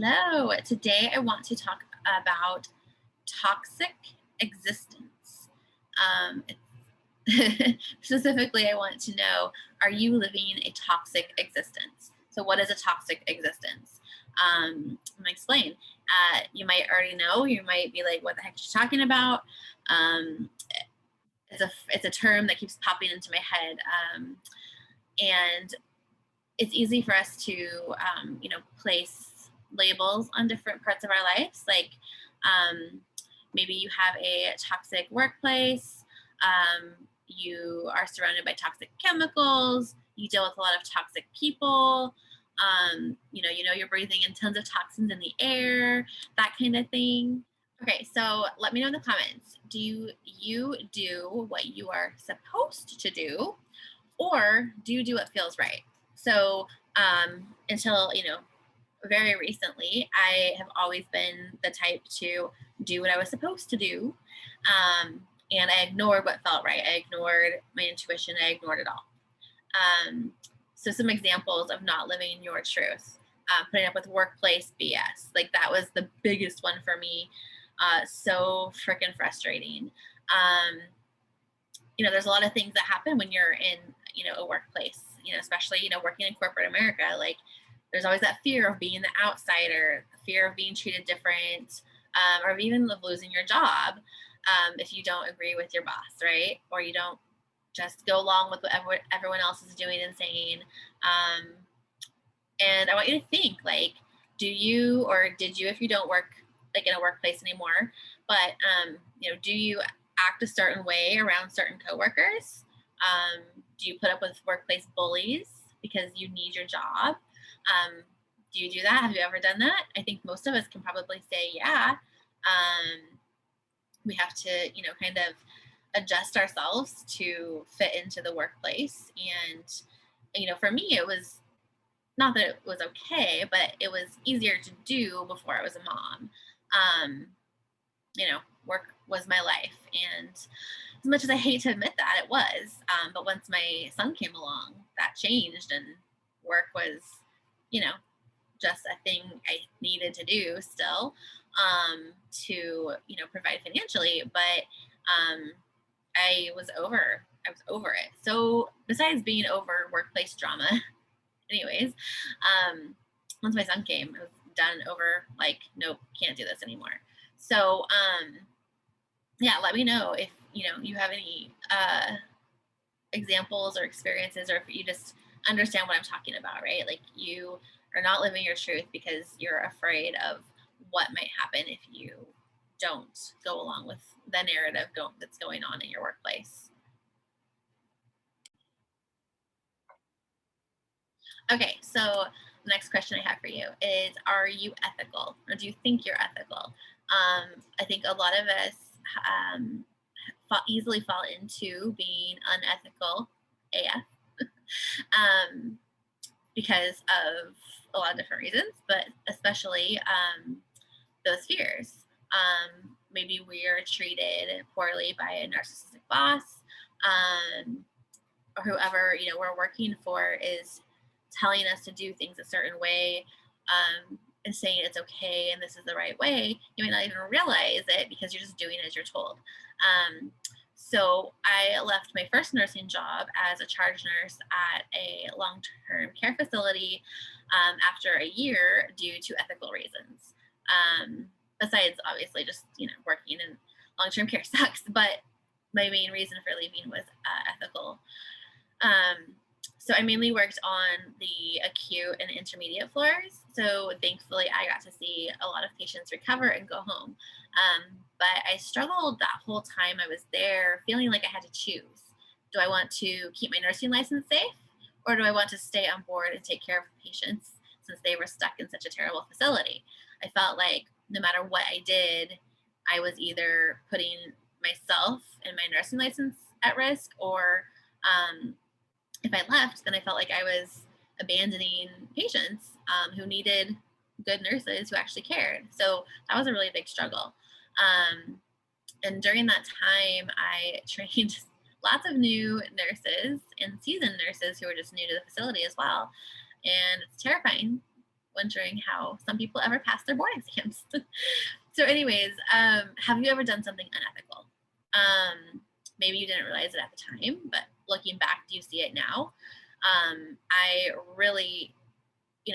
Hello. Today I want to talk about toxic existence. Um, Specifically, I want to know, are you living a toxic existence? So, what is a toxic existence? I'm going to explain. You might already know. You might be like, what the heck is she talking about? Um, it's a term that keeps popping into my head. And it's easy for us to place labels on different parts of our lives, like maybe you have a toxic workplace, you are surrounded by toxic chemicals, you deal with a lot of toxic people, you know you're breathing in tons of toxins in the air, that kind of thing. Okay, so let me know in the comments, do you do what you are supposed to do, or do you do what feels right? So until very recently, I have always been the type to do what I was supposed to do, and I ignored what felt right. I ignored my intuition. I ignored it all. Um, so some examples of not living your truth: putting up with workplace BS. Like that was the biggest one for me. So freaking frustrating. Um, there's a lot of things that happen when you're in, a workplace, especially, working in corporate America. Like there's always that fear of being the outsider, the fear of being treated different, or even of losing your job if you don't agree with your boss, right? Or you don't just go along with what everyone else is doing and saying. And I want you to think, like, do you, or did you, if you don't work like in a workplace anymore, but do you act a certain way around certain coworkers? Do you put up with workplace bullies because you need your job? Do you do that? Have you ever done that? I think most of us can probably say, yeah. We have to, kind of adjust ourselves to fit into the workplace. And, for me, it was not that it was okay, but it was easier to do before I was a mom. Um, Work was my life. And as much as I hate to admit that, it was. But once my son came along, that changed, and work was, you know, just a thing I needed to do still, to, provide financially. But I was over it. So besides being over workplace drama, anyways, once my son came, I was done, over, like, nope, can't do this anymore. So yeah, let me know if you have any examples or experiences, or if you just understand what I'm talking about, right? Like, you are not living your truth because you're afraid of what might happen if you don't go along with the narrative that's going on in your workplace. Okay, so the next question I have for you is, are you ethical, or do you think you're ethical? I think a lot of us um, easily fall into being unethical AF, um, because of a lot of different reasons, but especially those fears. Maybe we are treated poorly by a narcissistic boss, or whoever we're working for is telling us to do things a certain way, and saying it's okay and this is the right way. You may not even realize it because you're just doing as you're told. So I left my first nursing job as a charge nurse at a long-term care facility after a year due to ethical reasons. Besides, obviously, just working in long-term care sucks, but my main reason for leaving was ethical. So I mainly worked on the acute and intermediate floors. So thankfully, I got to see a lot of patients recover and go home. But I struggled that whole time I was there, feeling like I had to choose. Do I want to keep my nursing license safe, or do I want to stay on board and take care of patients since they were stuck in such a terrible facility? I felt like no matter what I did, I was either putting myself and my nursing license at risk, or if I left, then I felt like I was abandoning patients who needed good nurses who actually cared. So that was a really big struggle. And during that time, I trained lots of new nurses and seasoned nurses who were just new to the facility as well. And it's terrifying wondering how some people ever pass their board exams. So anyways, have you ever done something unethical? Maybe you didn't realize it at the time, but looking back, do you see it now? I really,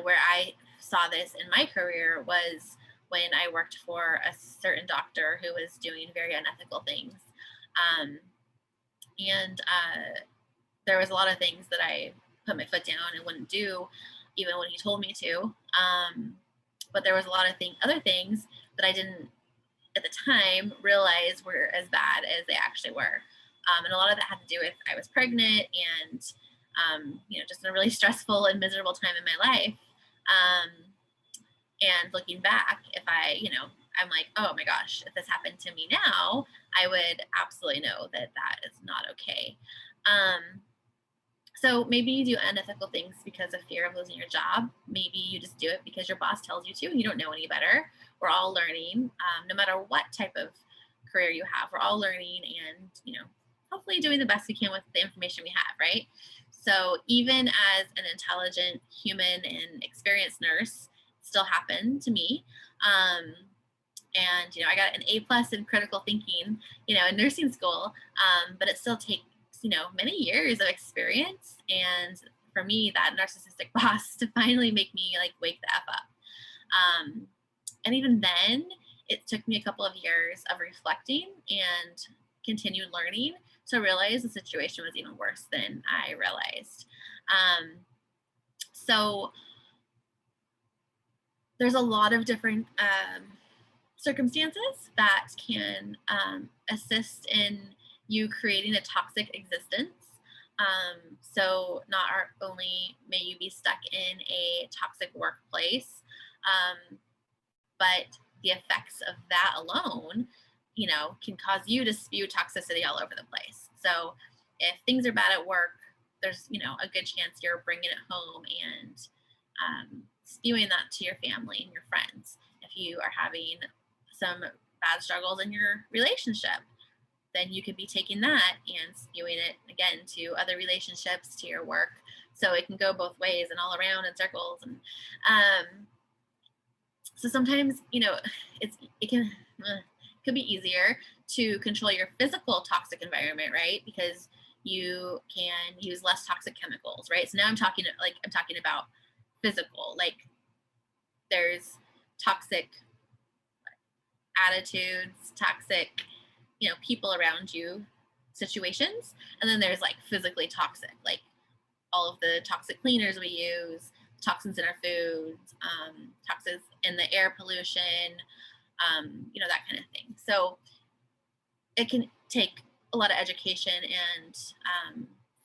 where I saw this in my career was when I worked for a certain doctor who was doing very unethical things. And there was a lot of things that I put my foot down and wouldn't do, even when he told me to. But there was a lot of other things that I didn't at the time realize were as bad as they actually were. And a lot of that had to do with I was pregnant and, just a really stressful and miserable time in my life. And looking back, if I'm like, oh my gosh, if this happened to me now, I would absolutely know that that is not okay. So maybe you do unethical things because of fear of losing your job. Maybe you just do it because your boss tells you to and you don't know any better. We're all learning, no matter what type of career you have. We're all learning and, hopefully doing the best we can with the information we have, right? So even as an intelligent human and experienced nurse, it still happened to me. And, I got an A+ in critical thinking, in nursing school, but it still takes, many years of experience. And for me, that narcissistic boss to finally make me wake the F up. And even then, it took me a couple of years of reflecting and continued learning to realize the situation was even worse than I realized. So there's a lot of different circumstances that can assist in you creating a toxic existence. So not only may you be stuck in a toxic workplace, but the effects of that alone, can cause you to spew toxicity all over the place. So if things are bad at work, there's, a good chance you're bringing it home and spewing that to your family and your friends. If you are having some bad struggles in your relationship, then you could be taking that and spewing it again to other relationships, to your work. So it can go both ways and all around in circles. And so sometimes, it could be easier to control your physical toxic environment, right? Because you can use less toxic chemicals, right? So now I'm talking about physical, there's toxic attitudes, toxic, people around you situations. And then there's physically toxic, all of the toxic cleaners we use, toxins in our foods, toxins in the air pollution, that kind of thing. So it can take a lot of education and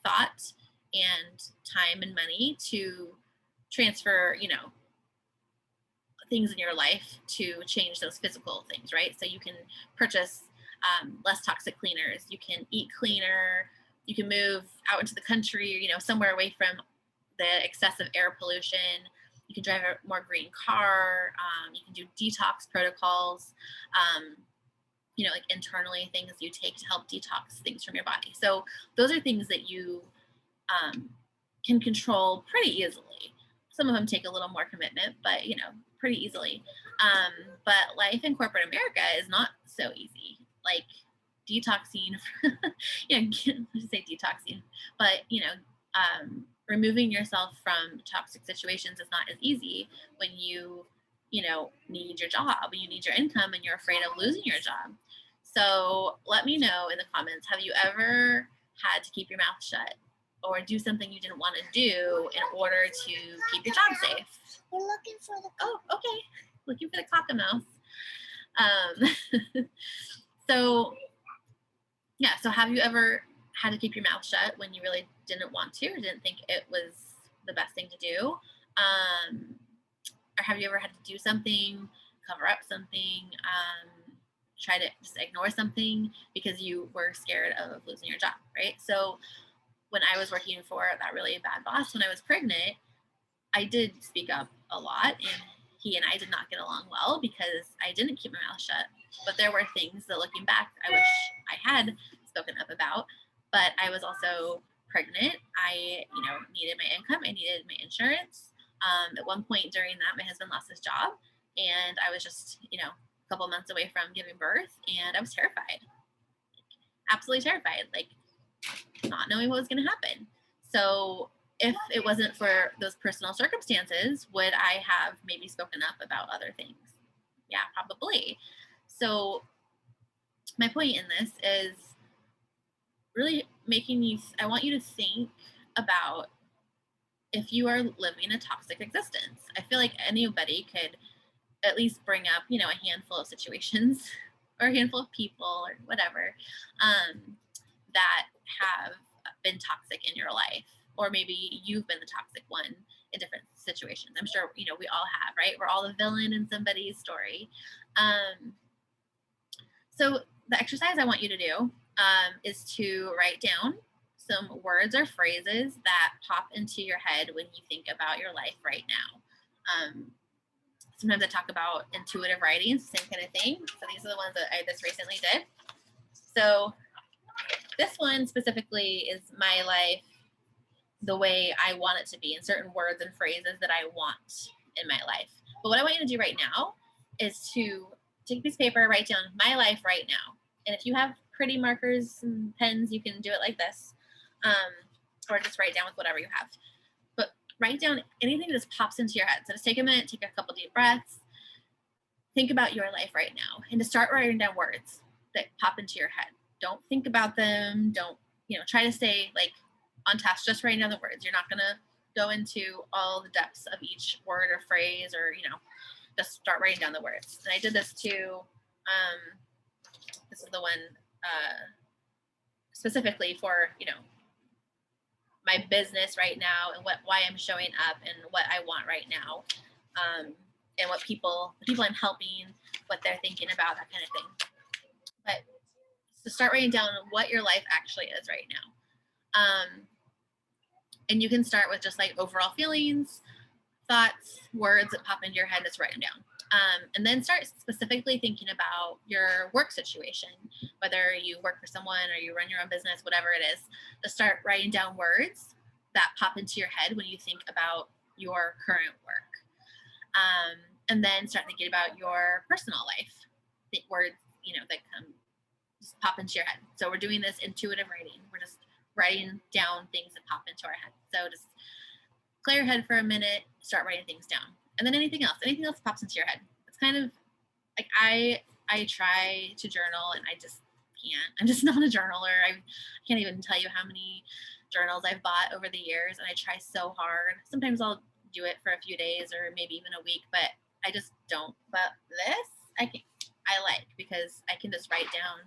thought and time and money to transfer, things in your life to change those physical things, right? So you can purchase less toxic cleaners, you can eat cleaner, you can move out into the country, somewhere away from the excessive air pollution. You can drive a more green car. You can do detox protocols, internally things you take to help detox things from your body. So those are things that you can control pretty easily. Some of them take a little more commitment, but, pretty easily. But life in corporate America is not so easy. Detoxing, let's say detoxing, but, removing yourself from toxic situations is not as easy when you need your job, you need your income, and you're afraid of losing your job. So let me know in the comments, have you ever had to keep your mouth shut or do something you didn't want to do in order to keep your job safe? We're looking for the... Oh, okay. Looking for the cockamouse. So have you ever had to keep your mouth shut when you really didn't want to or didn't think it was the best thing to do? Or have you ever had to do something, cover up something, try to just ignore something because you were scared of losing your job, right? So when I was working for that really bad boss, when I was pregnant, I did speak up a lot, and he and I did not get along well because I didn't keep my mouth shut. But there were things that, looking back, I wish I had spoken up about. But I was also pregnant. I, needed my income. I needed my insurance. At one point during that, my husband lost his job, and I was just, a couple months away from giving birth, and I was terrified, absolutely terrified, like not knowing what was going to happen. So if it wasn't for those personal circumstances, would I have maybe spoken up about other things? Yeah, probably. So my point in this is really I want you to think about if you are living a toxic existence. I feel like anybody could at least bring up, a handful of situations or a handful of people or whatever that have been toxic in your life, or maybe you've been the toxic one in different situations. I'm sure, we all have, right? We're all the villain in somebody's story. So the exercise I want you to do is to write down some words or phrases that pop into your head when you think about your life right now. Sometimes I talk about intuitive writing, same kind of thing. So these are the ones that I just recently did. So this one specifically is my life the way I want it to be, in certain words and phrases that I want in my life. But what I want you to do right now is to take a piece of paper, write down my life right now. And if you have pretty markers and pens, you can do it like this, or just write down with whatever you have. But write down anything that just pops into your head. So just take a minute, take a couple deep breaths, think about your life right now, and to start writing down words that pop into your head. Don't think about them. Don't, try to stay like on task, just writing down the words. You're not going to go into all the depths of each word or phrase, or, just start writing down the words. And I did this too. This is the one specifically for, my business right now, and why I'm showing up, and what I want right now, and what people I'm helping, what they're thinking about, that kind of thing. But to start writing down what your life actually is right now. And you can start with just like overall feelings, thoughts, words that pop into your head, just write them down. And then start specifically thinking about your work situation, whether you work for someone or you run your own business, whatever it is. Just start writing down words that pop into your head when you think about your current work. And then start thinking about your personal life, the words, that come just pop into your head. So we're doing this intuitive writing. We're just writing down things that pop into our head. So just clear your head for a minute, start writing things down. And then anything else pops into your head. It's kind of like I try to journal, and I just can't. I'm just not a journaler. I can't even tell you how many journals I've bought over the years, and I try so hard. Sometimes I'll do it for a few days or maybe even a week, but I just don't. But this I like, because I can just write down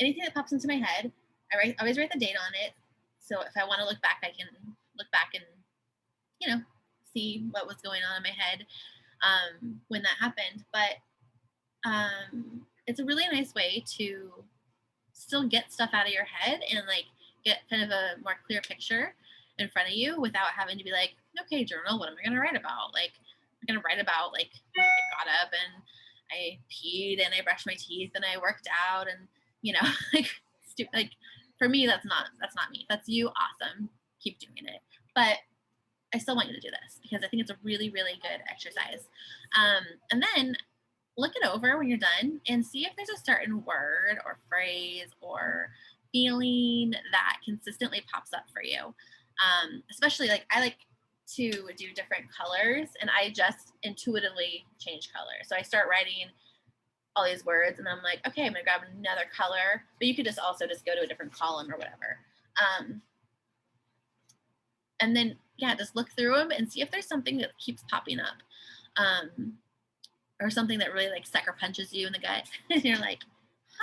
anything that pops into my head. I always write the date on it. So if I want to look back, I can look back and, see what was going on in my head when that happened. But it's a really nice way to still get stuff out of your head and like get kind of a more clear picture in front of you without having to be like, okay, journal, what am I going to write about? Like, I'm going to write about like I got up and I peed and I brushed my teeth and I worked out and, like stupid. Like for me, that's not me. That's you. Awesome. Keep doing it. But I still want you to do this because I think it's a really, really good exercise. And then look it over when you're done and see if there's a certain word or phrase or feeling that consistently pops up for you. Especially like I like to do different colors, and I just intuitively change colors. So I start writing all these words and I'm like, okay, I'm gonna grab another color, but you could just also just go to a different column or whatever. And then, just look through them and see if there's something that keeps popping up, or something that really like sucker punches you in the gut. And you're like,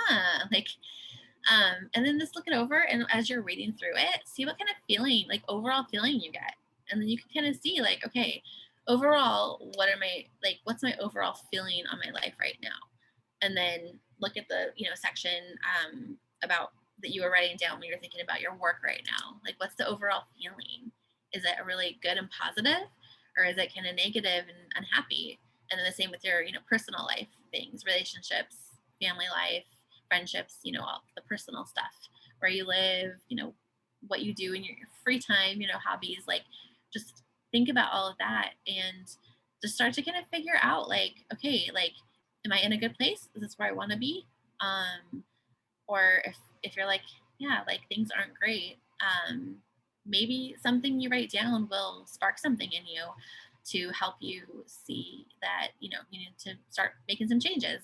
and then just look it over. And as you're reading through it, see what kind of feeling, like overall feeling you get. And then you can kind of see like, okay, overall, what's my overall feeling on my life right now? And then look at the, section about that you were writing down when you're thinking about your work right now. Like, what's the overall feeling? Is it really good and positive, or is it kind of negative and unhappy? And then the same with your, personal life things, relationships, family life, friendships, all the personal stuff, where you live, what you do in your free time, hobbies, like just think about all of that and just start to kind of figure out like, okay, like, am I in a good place? Is this where I want to be? Or if you're like, yeah, like things aren't great, maybe something you write down will spark something in you to help you see that, you need to start making some changes,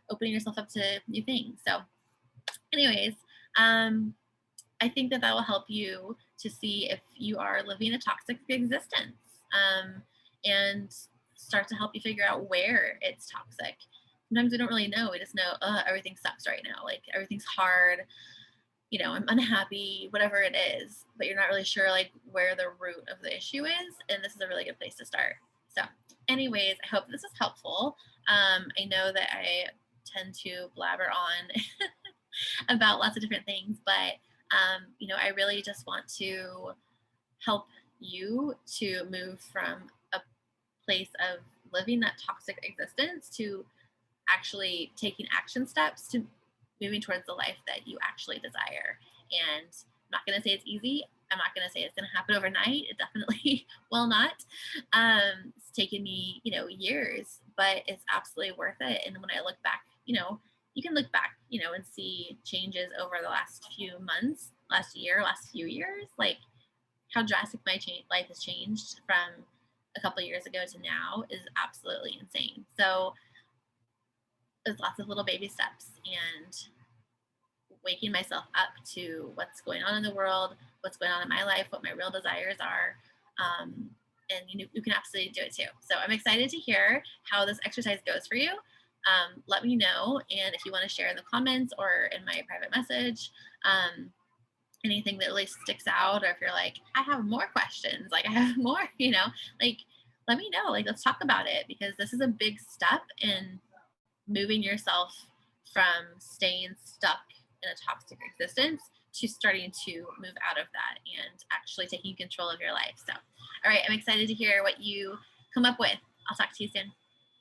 opening yourself up to new things. So anyways, um, I think that that will help you to see if you are living a toxic existence, and start to help you figure out where it's toxic. Sometimes we don't really know. We just know, everything sucks right now. Like everything's hard. I'm unhappy, whatever it is, but you're not really sure like where the root of the issue is. And this is a really good place to start. So, anyways, I hope this is helpful. I know that I tend to blabber on about lots of different things, but I really just want to help you to move from a place of living that toxic existence to actually taking action steps to moving towards the life that you actually desire. And I'm not going to say it's easy. I'm not going to say it's going to happen overnight. It definitely will not. It's taken me, years, but it's absolutely worth it. And when I look back, you can look back, and see changes over the last few months, last year, last few years, like how drastic my life has changed from a couple of years ago to now is absolutely insane. So there's lots of little baby steps, and waking myself up to what's going on in the world, what's going on in my life, what my real desires are. And you can absolutely do it too. So I'm excited to hear how this exercise goes for you. Let me know. And if you want to share in the comments or in my private message, anything that really sticks out, or if you're like, I have more questions, like I have more, like let me know. Like, let's talk about it, because this is a big step in moving yourself from staying stuck in a toxic existence to starting to move out of that and actually taking control of your life. So, all right, I'm excited to hear what you come up with. I'll talk to you soon.